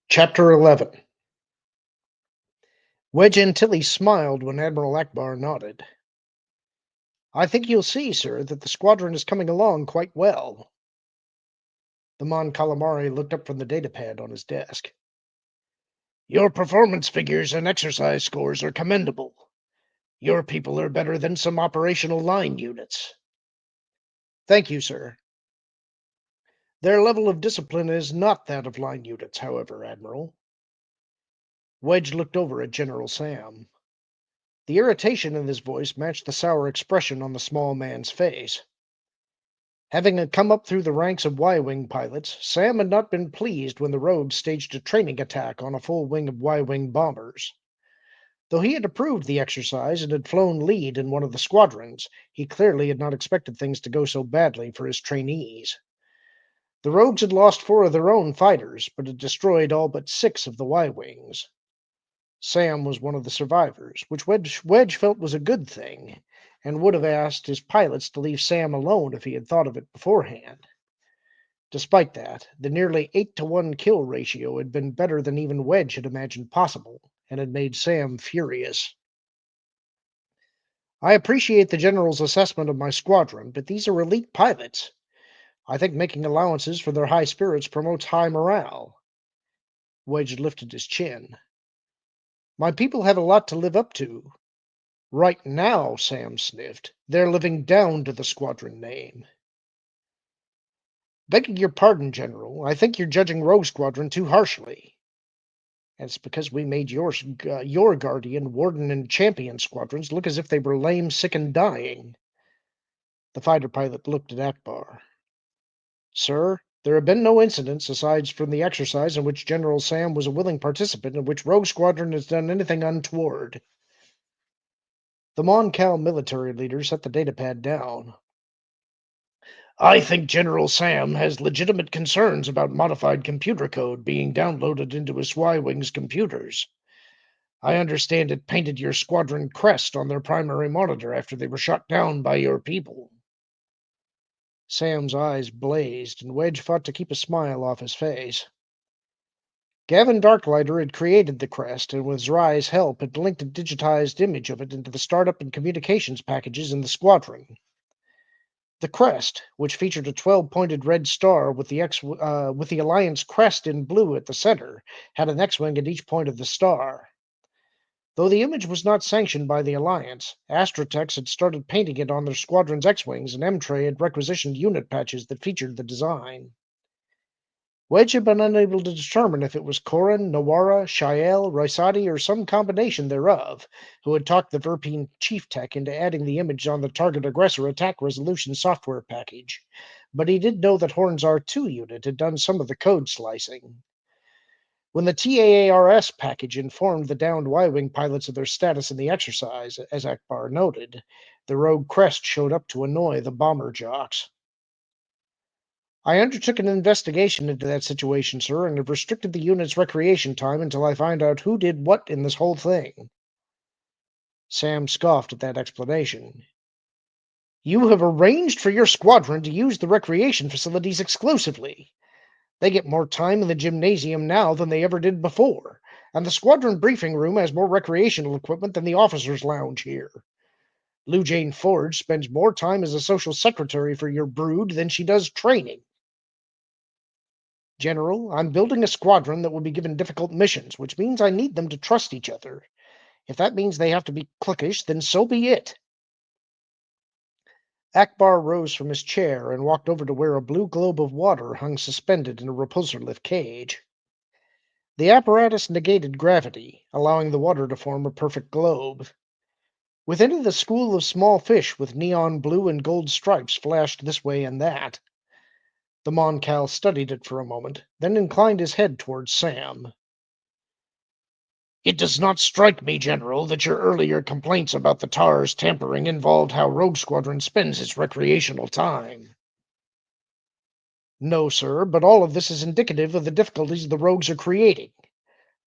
Chapter 11. Wedge Antilles smiled when Admiral Akbar nodded. I think you'll see, sir, that the squadron is coming along quite well. The Mon Calamari looked up from the datapad on his desk. Your performance figures and exercise scores are commendable. Your people are better than some operational line units. Thank you, sir. Their level of discipline is not that of line units, however, Admiral. Wedge looked over at General Salm. The irritation in his voice matched the sour expression on the small man's face. Having come up through the ranks of Y-wing pilots, Sam had not been pleased when the rogues staged a training attack on a full wing of Y-wing bombers. Though he had approved the exercise and had flown lead in one of the squadrons, he clearly had not expected things to go so badly for his trainees. The rogues had lost 4 of their own fighters, but had destroyed all but 6 of the Y-wings. Sam was one of the survivors, which Wedge felt was a good thing, and would have asked his pilots to leave Sam alone if he had thought of it beforehand. Despite that, the nearly 8-to-1 kill ratio had been better than even Wedge had imagined possible, and had made Sam furious. I appreciate the General's assessment of my squadron, but these are elite pilots. I think making allowances for their high spirits promotes high morale. Wedge lifted his chin. My people have a lot to live up to. Right now, Sam sniffed, they're living down to the squadron name. Begging your pardon, General, I think you're judging Rogue Squadron too harshly. It's because we made your Guardian, Warden, and Champion squadrons look as if they were lame, sick, and dying. The fighter pilot looked at Akbar. Sir, there have been no incidents, aside from the exercise in which General Sam was a willing participant, in which Rogue Squadron has done anything untoward. The Mon Cal military leader set the datapad down. I think General Sam has legitimate concerns about modified computer code being downloaded into his Y-Wing's computers. I understand it painted your squadron crest on their primary monitor after they were shot down by your people. Sam's eyes blazed, and Wedge fought to keep a smile off his face. Gavin Darklighter had created the crest, and with Zrai's help had linked a digitized image of it into the startup and communications packages in the squadron. The crest, which featured a 12-pointed red star with the Alliance crest in blue at the center, had an X-wing at each point of the star. Though the image was not sanctioned by the Alliance, Astrotex had started painting it on their squadron's X-wings, and M-Tray had requisitioned unit patches that featured the design. Wedge had been unable to determine if it was Koran, Nawara, Shael, Rysati, or some combination thereof, who had talked the Verpine chief tech into adding the image on the target aggressor attack resolution software package, but he did know that Horn's R2 unit had done some of the code slicing. When the TAARS package informed the downed Y-Wing pilots of their status in the exercise, as Akbar noted, the rogue crest showed up to annoy the bomber jocks. I undertook an investigation into that situation, sir, and have restricted the unit's recreation time until I find out who did what in this whole thing. Sam scoffed at that explanation. You have arranged for your squadron to use the recreation facilities exclusively. They get more time in the gymnasium now than they ever did before, and the squadron briefing room has more recreational equipment than the officers' lounge here. Lou Jane Forge spends more time as a social secretary for your brood than she does training. General, I'm building a squadron that will be given difficult missions, which means I need them to trust each other. If that means they have to be cliquish, then so be it. Akbar rose from his chair and walked over to where a blue globe of water hung suspended in a repulsor lift cage. The apparatus negated gravity, allowing the water to form a perfect globe. Within it, a school of small fish with neon blue and gold stripes flashed this way and that. The Mon Cal studied it for a moment, then inclined his head towards Sam. It does not strike me, General, that your earlier complaints about the TAR's tampering involved how Rogue Squadron spends its recreational time. No, sir, but all of this is indicative of the difficulties the rogues are creating.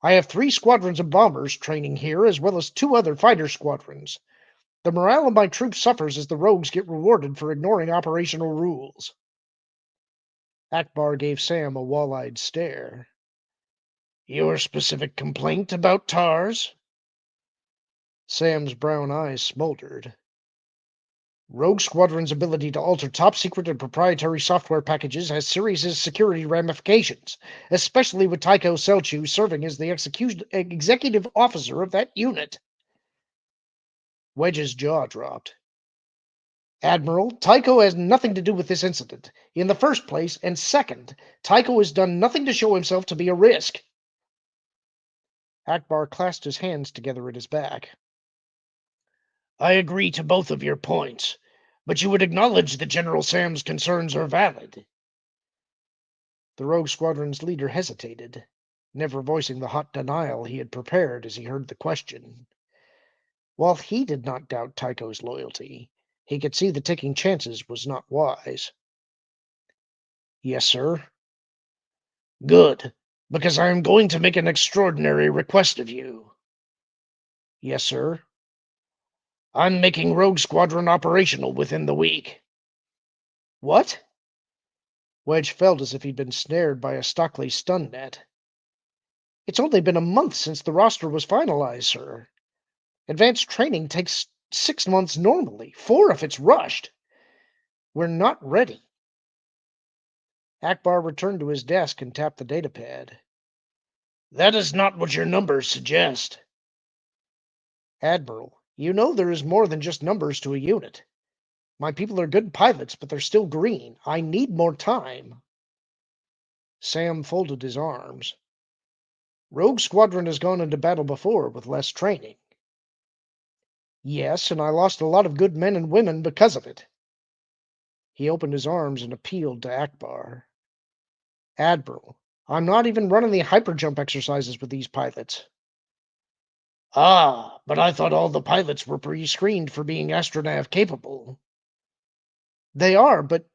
I have 3 squadrons of bombers training here, as well as 2 other fighter squadrons. The morale of my troops suffers as the rogues get rewarded for ignoring operational rules. Akbar gave Sam a wall-eyed stare. Your specific complaint about TARS? Sam's brown eyes smoldered. Rogue Squadron's ability to alter top-secret and proprietary software packages has serious security ramifications, especially with Tycho Selchu serving as the executive officer of that unit. Wedge's jaw dropped. Admiral, Tycho has nothing to do with this incident, in the first place, and second, Tycho has done nothing to show himself to be a risk. Akbar clasped his hands together at his back. I agree to both of your points, but you would acknowledge that General Salm's concerns are valid. The Rogue Squadron's leader hesitated, never voicing the hot denial he had prepared as he heard the question. While he did not doubt Tycho's loyalty, he could see that taking chances was not wise. Yes, sir. Good, because I am going to make an extraordinary request of you. Yes, sir. I'm making Rogue Squadron operational within the week. What? Wedge felt as if he'd been snared by a Stockley stun net. It's only been a month since the roster was finalized, sir. Advanced training takes 6 months normally, 4 if it's rushed. We're not ready. Akbar returned to his desk and tapped the datapad. That is not what your numbers suggest. Admiral, you know there is more than just numbers to a unit. My people are good pilots, but they're still green. I need more time. Sam folded his arms. Rogue Squadron has gone into battle before with less training. Yes, and I lost a lot of good men and women because of it. He opened his arms and appealed to Akbar. Admiral, I'm not even running the hyperjump exercises with these pilots. Ah, but I thought all the pilots were pre-screened for being astronav capable. They are, but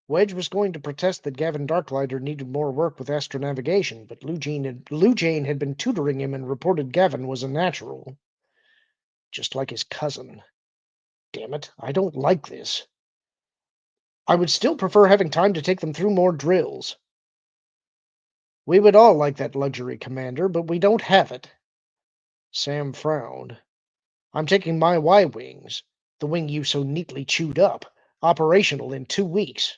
Wedge was going to protest that Gavin Darklighter needed more work with astronavigation, but Lou Jane had been tutoring him and reported Gavin was a natural. Just like his cousin. Damn it, I don't like this. I would still prefer having time to take them through more drills. We would all like that luxury, Commander, but we don't have it. Sam frowned. I'm taking my Y-wings, the wing you so neatly chewed up, operational in 2 weeks.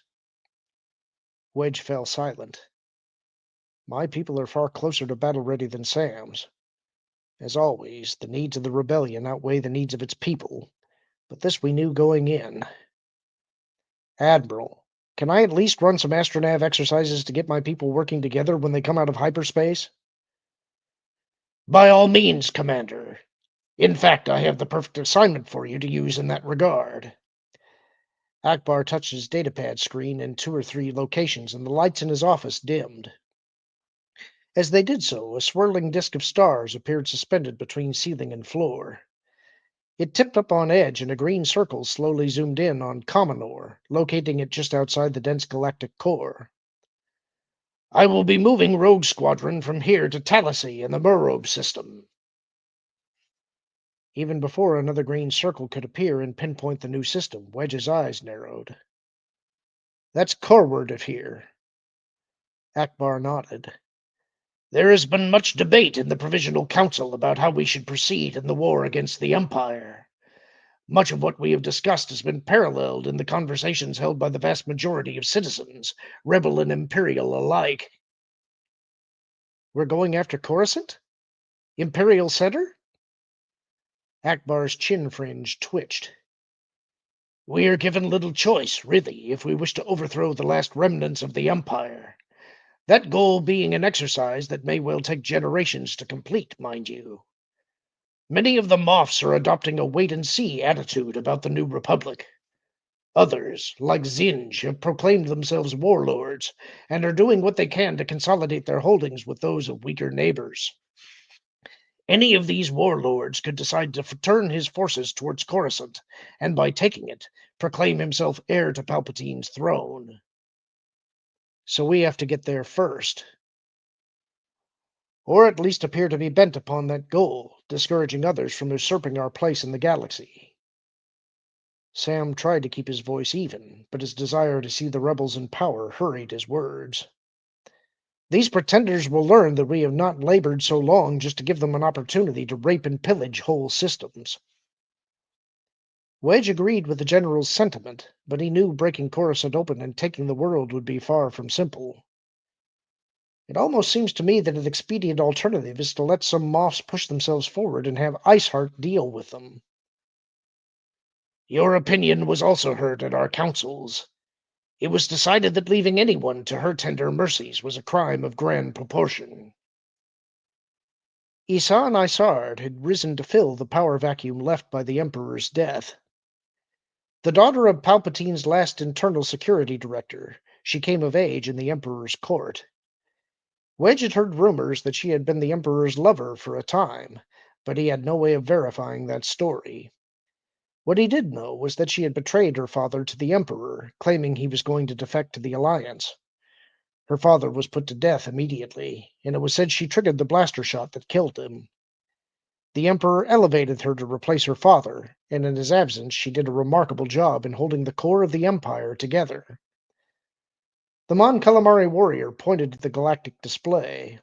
Wedge fell silent. My people are far closer to battle-ready than Sam's. As always, the needs of the rebellion outweigh the needs of its people, but this we knew going in. Admiral, can I at least run some astronav exercises to get my people working together when they come out of hyperspace? By all means, Commander. In fact, I have the perfect assignment for you to use in that regard. Akbar touched his datapad screen in 2 or 3 locations, and the lights in his office dimmed. As they did so, a swirling disk of stars appeared suspended between ceiling and floor. It tipped up on edge, and a green circle slowly zoomed in on Commonor, locating it just outside the dense galactic core. I will be moving Rogue Squadron from here to Talasy in the Murrobe system. Even before another green circle could appear and pinpoint the new system, Wedge's eyes narrowed. That's coreward of here. Akbar nodded. There has been much debate in the Provisional Council about how we should proceed in the war against the Empire. Much of what we have discussed has been paralleled in the conversations held by the vast majority of citizens, rebel and imperial alike. We're going after Coruscant? Imperial Center? Akbar's chin fringe twitched. We are given little choice, really, if we wish to overthrow the last remnants of the Empire. That goal being an exercise that may well take generations to complete, mind you. Many of the Moffs are adopting a wait-and-see attitude about the new Republic. Others, like Zinj, have proclaimed themselves warlords and are doing what they can to consolidate their holdings with those of weaker neighbors. Any of these warlords could decide to turn his forces towards Coruscant, and by taking it, proclaim himself heir to Palpatine's throne. So we have to get there first. Or at least appear to be bent upon that goal, discouraging others from usurping our place in the galaxy. Sam tried to keep his voice even, but his desire to see the rebels in power hurried his words. These pretenders will learn that we have not labored so long just to give them an opportunity to rape and pillage whole systems. Wedge agreed with the general's sentiment, but he knew breaking Coruscant open and taking the world would be far from simple. It almost seems to me that an expedient alternative is to let some moths push themselves forward and have Iceheart deal with them. Your opinion was also heard at our councils. It was decided that leaving anyone to her tender mercies was a crime of grand proportion. Isan Isard had risen to fill the power vacuum left by the Emperor's death. The daughter of Palpatine's last internal security director, she came of age in the Emperor's court. Wedge had heard rumors that she had been the Emperor's lover for a time, but he had no way of verifying that story. What he did know was that she had betrayed her father to the Emperor, claiming he was going to defect to the Alliance. Her father was put to death immediately, and it was said she triggered the blaster shot that killed him. The Emperor elevated her to replace her father, and in his absence she did a remarkable job in holding the core of the Empire together. The Mon Calamari warrior pointed to the galactic display.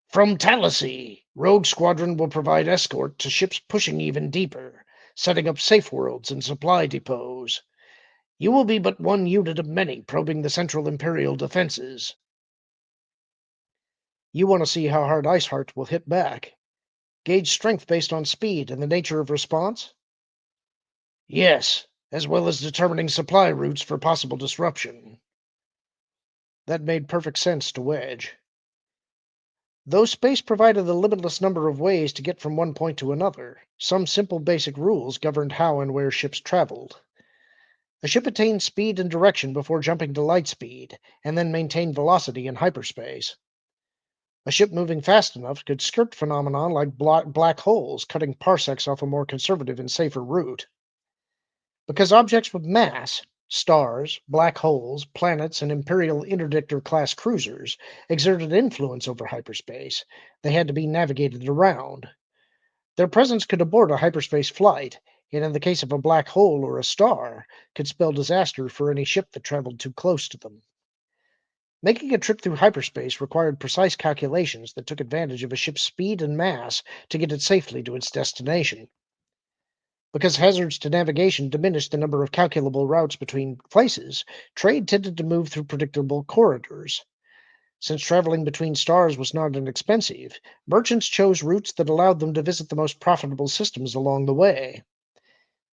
From Talasy, Rogue Squadron will provide escort to ships pushing even deeper, setting up safe worlds and supply depots. You will be but one unit of many probing the Central Imperial defenses. You want to see how hard Iceheart will hit back. Gauge strength based on speed and the nature of response? Yes, as well as determining supply routes for possible disruption. That made perfect sense to Wedge. Though space provided a limitless number of ways to get from one point to another, some simple basic rules governed how and where ships traveled. A ship attained speed and direction before jumping to light speed, and then maintained velocity in hyperspace. A ship moving fast enough could skirt phenomena like black holes, cutting parsecs off a more conservative and safer route. Because objects with mass, stars, black holes, planets, and Imperial Interdictor-class cruisers, exerted influence over hyperspace, they had to be navigated around. Their presence could abort a hyperspace flight, and in the case of a black hole or a star, could spell disaster for any ship that traveled too close to them. Making a trip through hyperspace required precise calculations that took advantage of a ship's speed and mass to get it safely to its destination. Because hazards to navigation diminished the number of calculable routes between places, trade tended to move through predictable corridors. Since traveling between stars was not inexpensive, merchants chose routes that allowed them to visit the most profitable systems along the way.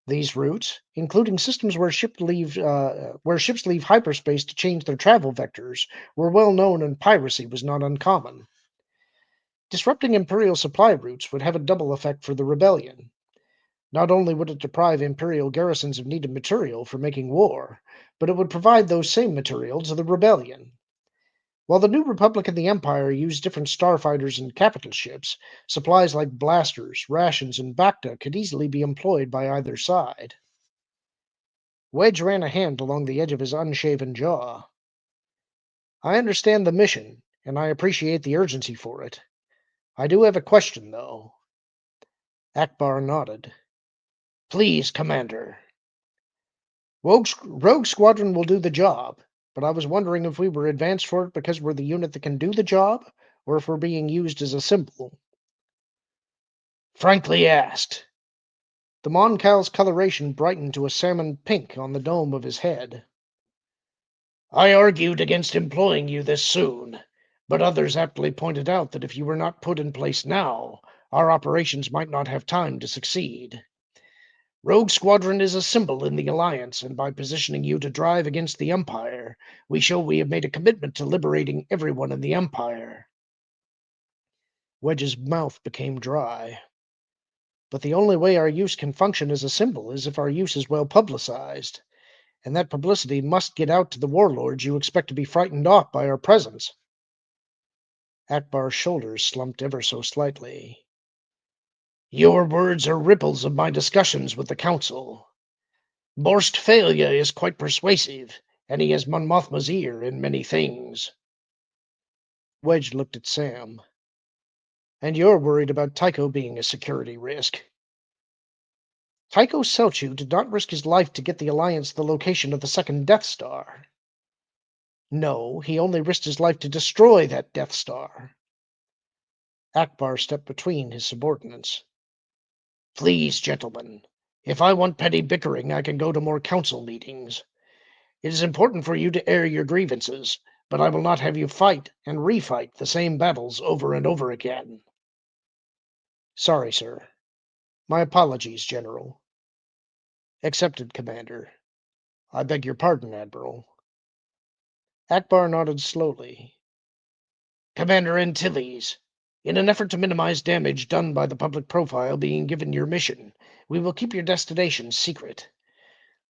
These routes, including systems where ships leave hyperspace to change their travel vectors, were well known and piracy was not uncommon. Disrupting Imperial supply routes would have a double effect for the rebellion. Not only would it deprive Imperial garrisons of needed material for making war, but it would provide those same material to the rebellion. While the New Republic and the Empire used different starfighters and capital ships, supplies like blasters, rations, and Bacta could easily be employed by either side. Wedge ran a hand along the edge of his unshaven jaw. I understand the mission, and I appreciate the urgency for it. I do have a question, though. Akbar nodded. Please, Commander. Rogue Squadron will do the job, but I was wondering if we were advanced for it because we're the unit that can do the job, or if we're being used as a symbol. Frankly asked. The Mon Cal's coloration brightened to a salmon pink on the dome of his head. I argued against employing you this soon, but others aptly pointed out that if you were not put in place now, our operations might not have time to succeed. Rogue Squadron is a symbol in the Alliance, and by positioning you to drive against the Empire, we show we have made a commitment to liberating everyone in the Empire. Wedge's mouth became dry. But the only way our use can function as a symbol is if our use is well publicized, and that publicity must get out to the warlords you expect to be frightened off by our presence. Akbar's shoulders slumped ever so slightly. Your words are ripples of my discussions with the Council. Borst failure is quite persuasive, and he has Mon Mothma's ear in many things. Wedge looked at Sam. And you're worried about Tycho being a security risk. Tycho Selchu did not risk his life to get the Alliance the location of the second Death Star. No, he only risked his life to destroy that Death Star. Akbar stepped between his subordinates. Please, gentlemen, if I want petty bickering, I can go to more council meetings. It is important for you to air your grievances, but I will not have you fight and refight the same battles over and over again. Sorry, sir. My apologies, General. Accepted, Commander. I beg your pardon, Admiral. Akbar nodded slowly. Commander Antilles, in an effort to minimize damage done by the public profile being given your mission, we will keep your destination secret.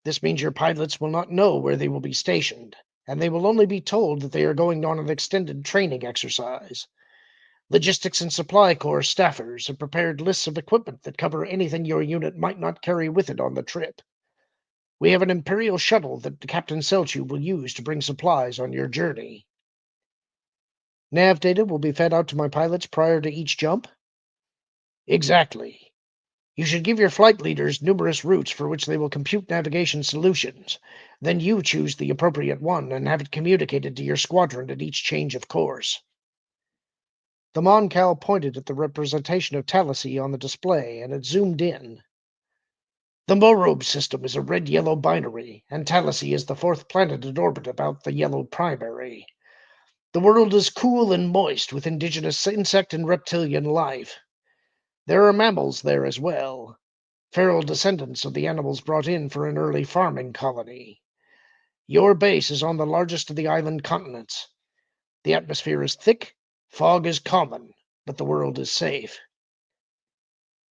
This means your pilots will not know where they will be stationed, and they will only be told that they are going on an extended training exercise. Logistics and Supply Corps staffers have prepared lists of equipment that cover anything your unit might not carry with it on the trip. We have an Imperial shuttle that Captain Selchu will use to bring supplies on your journey. Nav data will be fed out to my pilots prior to each jump? Exactly. You should give your flight leaders numerous routes for which they will compute navigation solutions. Then you choose the appropriate one and have it communicated to your squadron at each change of course. The Moncal pointed at the representation of Talasy on the display, and it zoomed in. The Morobe system is a red-yellow binary, and Talasy is the fourth planet in orbit about the yellow primary. The world is cool and moist with indigenous insect and reptilian life. There are mammals there as well, feral descendants of the animals brought in for an early farming colony. Your base is on the largest of the island continents. The atmosphere is thick, fog is common, but the world is safe.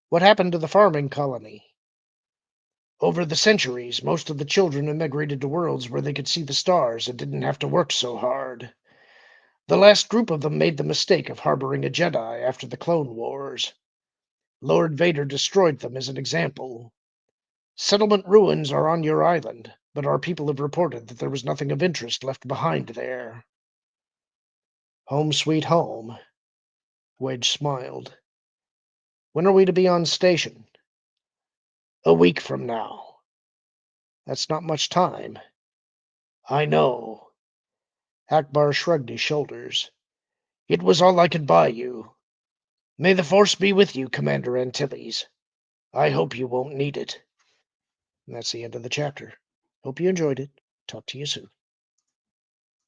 What happened to the farming colony? Over the centuries, most of the children immigrated to worlds where they could see the stars and didn't have to work so hard. The last group of them made the mistake of harboring a Jedi after the Clone Wars. Lord Vader destroyed them as an example. Settlement ruins are on your island, but our people have reported that there was nothing of interest left behind there. Home sweet home. Wedge smiled. When are we to be on station? A week from now. That's not much time. I know. Akbar shrugged his shoulders. It was all I could buy you. May the Force be with you, Commander Antilles. I hope you won't need it. And that's the end of the chapter. Hope you enjoyed it. Talk to you soon.